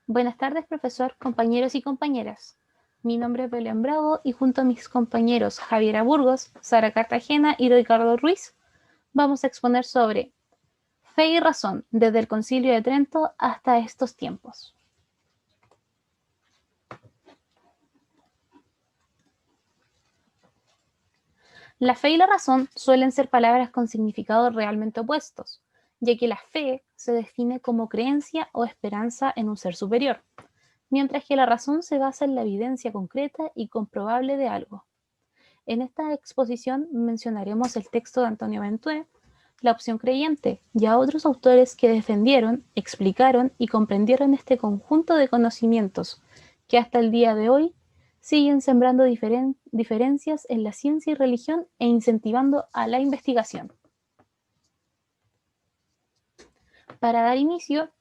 Buenas tardes, profesor, compañeros y compañeras. Mi nombre es Belén Bravo y junto a mis compañeros Javiera Burgos, Sara Cartagena y Ricardo Ruiz, vamos a exponer sobre fe y razón desde el Concilio de Trento hasta estos tiempos. La fe y la razón suelen ser palabras con significados realmente opuestos, ya que la fe se define como creencia o esperanza en un ser superior, mientras que la razón se basa en la evidencia concreta y comprobable de algo. En esta exposición mencionaremos el texto de Antonio Ventoux, la opción creyente, y a otros autores que defendieron, explicaron y comprendieron este conjunto de conocimientos que hasta el día de hoy siguen sembrando diferencias en la ciencia y religión e incentivando a la investigación. Para dar inicio,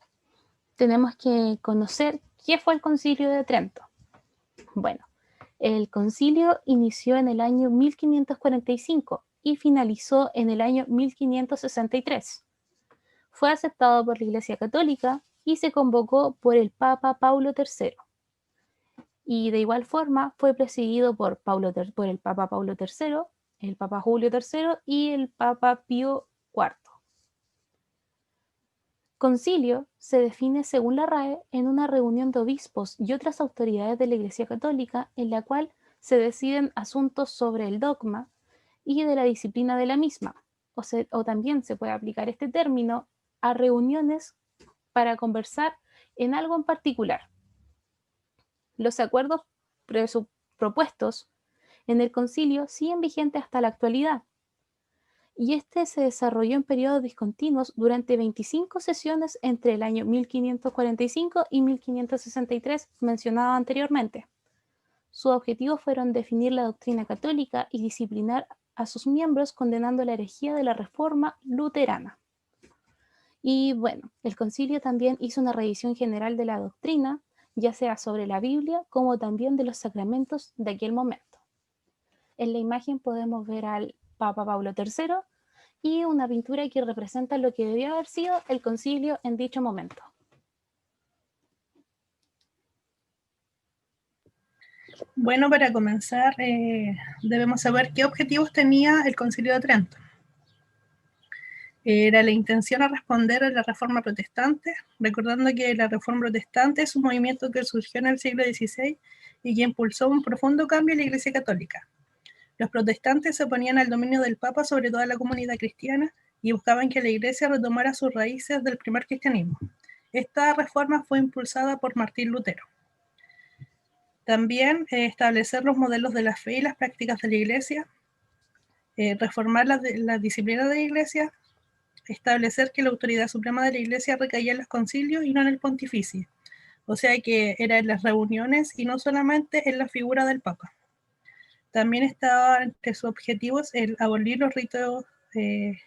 tenemos que conocer qué fue el Concilio de Trento. Bueno, el concilio inició en el año 1545 y finalizó en el año 1563. Fue aceptado por la Iglesia Católica y se convocó por el Papa Paulo III. Y de igual forma fue presidido por el Papa Paulo III, el Papa Julio III y el Papa Pío IV. Concilio se define según la RAE en una reunión de obispos y otras autoridades de la Iglesia Católica en la cual se deciden asuntos sobre el dogma y de la disciplina de la misma. O también se puede aplicar este término a reuniones para conversar en algo en particular. Los acuerdos propuestos en el concilio siguen vigentes hasta la actualidad, y este se desarrolló en periodos discontinuos durante 25 sesiones entre el año 1545 y 1563 mencionado anteriormente. Sus objetivos fueron definir la doctrina católica y disciplinar a sus miembros condenando la herejía de la Reforma luterana. Y bueno, el concilio también hizo una revisión general de la doctrina, ya sea sobre la Biblia como también de los sacramentos de aquel momento. En la imagen podemos ver al Papa Pablo III y una pintura que representa lo que debió haber sido el concilio en dicho momento. Bueno, para comenzar, debemos saber qué objetivos tenía el Concilio de Trento. Era la intención a responder a la Reforma Protestante, recordando que la Reforma Protestante es un movimiento que surgió en el siglo XVI y que impulsó un profundo cambio en la Iglesia Católica. Los protestantes se oponían al dominio del Papa sobre toda la comunidad cristiana y buscaban que la Iglesia retomara sus raíces del primer cristianismo. Esta reforma fue impulsada por Martín Lutero. También establecer los modelos de la fe y las prácticas de la Iglesia, reformar la disciplina de la Iglesia, establecer que la autoridad suprema de la Iglesia recaía en los concilios y no en el pontificio, o sea que era en las reuniones y no solamente en la figura del Papa. También estaba entre sus objetivos el abolir los ritos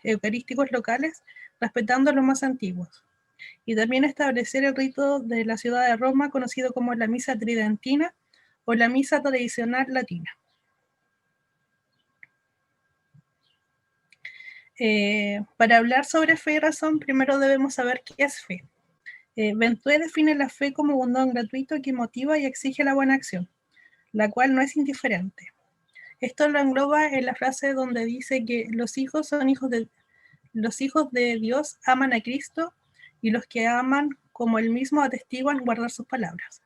eucarísticos locales, respetando los más antiguos, y también establecer el rito de la ciudad de Roma, conocido como la misa tridentina o la misa tradicional latina. Para hablar sobre fe y razón, primero debemos saber qué es fe. Ventoux define la fe como un don gratuito que motiva y exige la buena acción, la cual no es indiferente. Esto lo engloba en la frase donde dice que los hijos de Dios aman a Cristo y los que aman como él mismo atestiguan guardar sus palabras.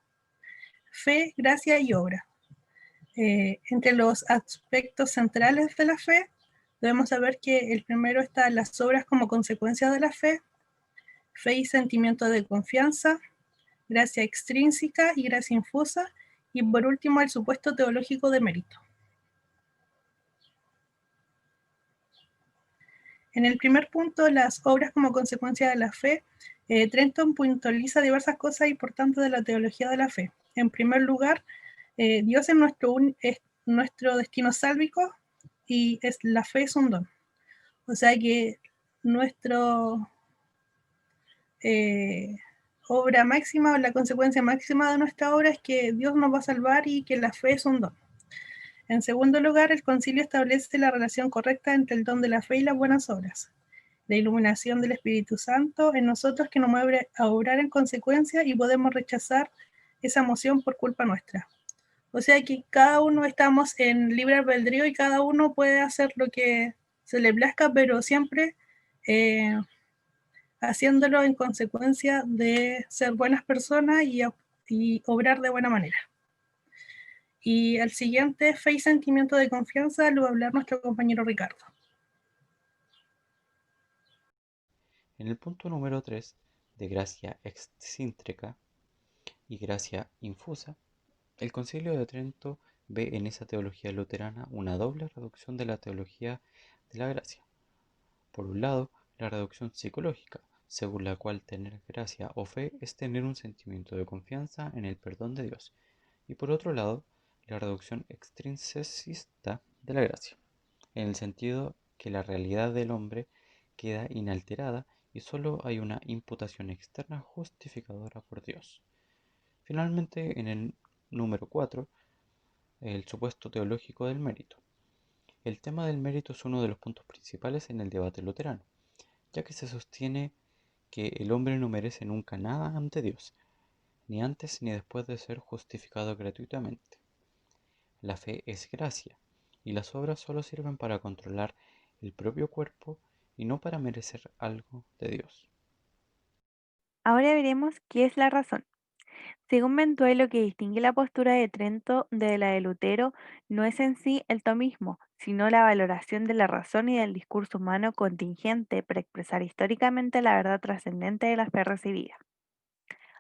Fe, gracia y obra. Entre los aspectos centrales de la fe, debemos saber que el primero está las obras como consecuencia de la fe y sentimiento de confianza, gracia extrínseca y gracia infusa, y por último el supuesto teológico de mérito. En el primer punto, las obras como consecuencia de la fe, Trenton puntualiza diversas cosas importantes de la teología de la fe. En primer lugar, Dios es nuestro destino sálvico y la fe es un don. O sea que nuestra obra máxima o la consecuencia máxima de nuestra obra es que Dios nos va a salvar y que la fe es un don. En segundo lugar, el concilio establece la relación correcta entre el don de la fe y las buenas obras. la iluminación del Espíritu Santo en nosotros que nos mueve a obrar en consecuencia y podemos rechazar esa emoción por culpa nuestra. O sea que cada uno estamos en libre albedrío y cada uno puede hacer lo que se le plazca, pero siempre eh, haciéndolo en consecuencia de ser buenas personas y obrar de buena manera. Y el siguiente, fe y sentimiento de confianza, lo va a hablar nuestro compañero Ricardo. En el punto número 3, de gracia extrínseca y gracia infusa, el Concilio de Trento ve en esa teología luterana una doble reducción de la teología de la gracia. Por un lado, la reducción psicológica, según la cual tener gracia o fe es tener un sentimiento de confianza en el perdón de Dios. Y por otro lado, la reducción extrinsecista de la gracia, en el sentido que la realidad del hombre queda inalterada y solo hay una imputación externa justificadora por Dios. Finalmente, en el número 4, el supuesto teológico del mérito. El tema del mérito es uno de los puntos principales en el debate luterano, ya que se sostiene que el hombre no merece nunca nada ante Dios, ni antes ni después de ser justificado gratuitamente. La fe es gracia, y las obras solo sirven para controlar el propio cuerpo y no para merecer algo de Dios. Ahora veremos qué es la razón. Según Ventué, lo que distingue la postura de Trento de la de Lutero no es en sí el tomismo, sino la valoración de la razón y del discurso humano contingente para expresar históricamente la verdad trascendente de la fe recibida.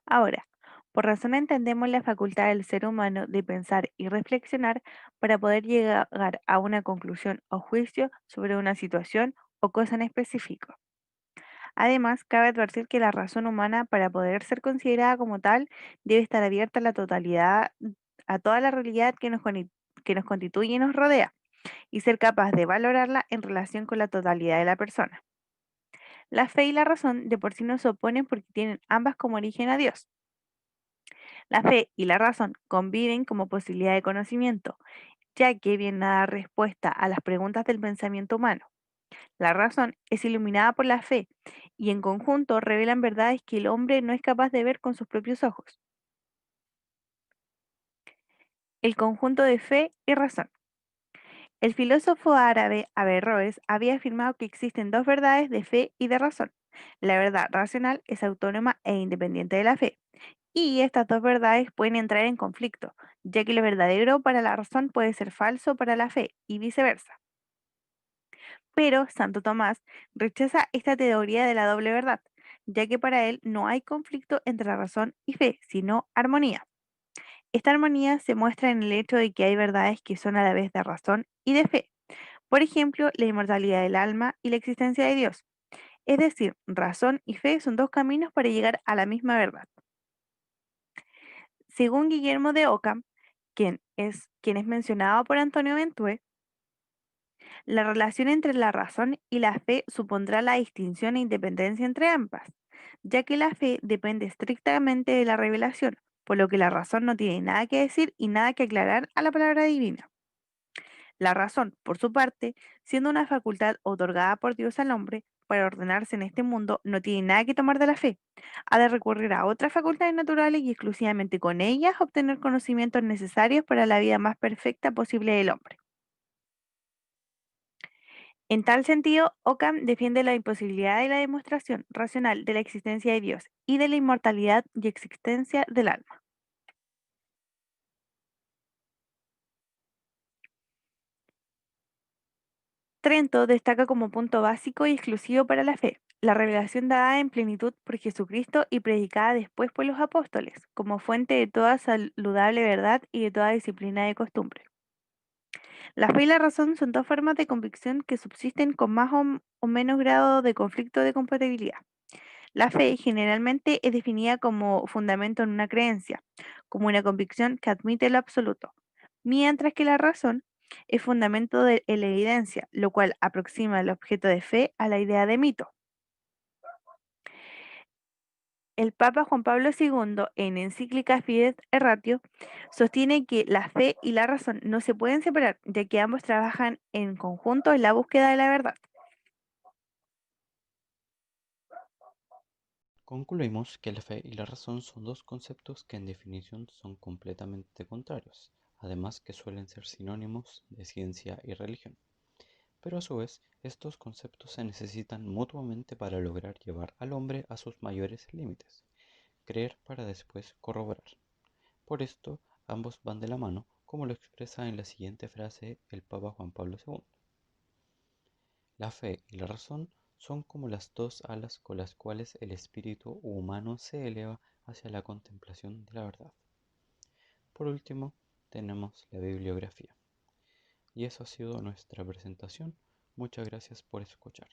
Ahora, por razón entendemos la facultad del ser humano de pensar y reflexionar para poder llegar a una conclusión o juicio sobre una situación o cosa en específico. Además, cabe advertir que la razón humana, para poder ser considerada como tal, debe estar abierta a la totalidad, a toda la realidad que nos constituye y nos rodea, y ser capaz de valorarla en relación con la totalidad de la persona. La fe y la razón de por sí no se oponen porque tienen ambas como origen a Dios. La fe y la razón conviven como posibilidad de conocimiento, ya que vienen a dar respuesta a las preguntas del pensamiento humano. La razón es iluminada por la fe y en conjunto revelan verdades que el hombre no es capaz de ver con sus propios ojos. El conjunto de fe y razón. El filósofo árabe Averroes había afirmado que existen dos verdades de fe y de razón. La verdad racional es autónoma e independiente de la fe, y estas dos verdades pueden entrar en conflicto, ya que lo verdadero para la razón puede ser falso para la fe y viceversa. Pero Santo Tomás rechaza esta teoría de la doble verdad, ya que para él no hay conflicto entre la razón y fe, sino armonía. Esta armonía se muestra en el hecho de que hay verdades que son a la vez de razón y de fe. Por ejemplo, la inmortalidad del alma y la existencia de Dios. Es decir, razón y fe son dos caminos para llegar a la misma verdad. Según Guillermo de Ockham, quien es mencionado por Antonio Venture, la relación entre la razón y la fe supondrá la distinción e independencia entre ambas, ya que la fe depende estrictamente de la revelación, por lo que la razón no tiene nada que decir y nada que aclarar a la palabra divina. La razón, por su parte, siendo una facultad otorgada por Dios al hombre para ordenarse en este mundo, no tiene nada que tomar de la fe. Ha de recurrir a otras facultades naturales y exclusivamente con ellas obtener conocimientos necesarios para la vida más perfecta posible del hombre. En tal sentido, Occam defiende la imposibilidad de la demostración racional de la existencia de Dios y de la inmortalidad y existencia del alma. Trento destaca como punto básico y exclusivo para la fe la revelación dada en plenitud por Jesucristo y predicada después por los apóstoles, como fuente de toda saludable verdad y de toda disciplina de costumbre. La fe y la razón son dos formas de convicción que subsisten con más o menos grado de conflicto de compatibilidad. La fe generalmente es definida como fundamento en una creencia, como una convicción que admite lo absoluto, mientras que la razón es fundamento en la evidencia, lo cual aproxima el objeto de fe a la idea de mito. El Papa Juan Pablo II, en encíclica Fides et Ratio, sostiene que la fe y la razón no se pueden separar, ya que ambos trabajan en conjunto en la búsqueda de la verdad. Concluimos que la fe y la razón son dos conceptos que en definición son completamente contrarios, además que suelen ser sinónimos de ciencia y religión. Pero a su vez, estos conceptos se necesitan mutuamente para lograr llevar al hombre a sus mayores límites, creer para después corroborar. Por esto, ambos van de la mano, como lo expresa en la siguiente frase el Papa Juan Pablo II. La fe y la razón son como las dos alas con las cuales el espíritu humano se eleva hacia la contemplación de la verdad. Por último, tenemos la bibliografía. Y eso ha sido nuestra presentación. Muchas gracias por escuchar.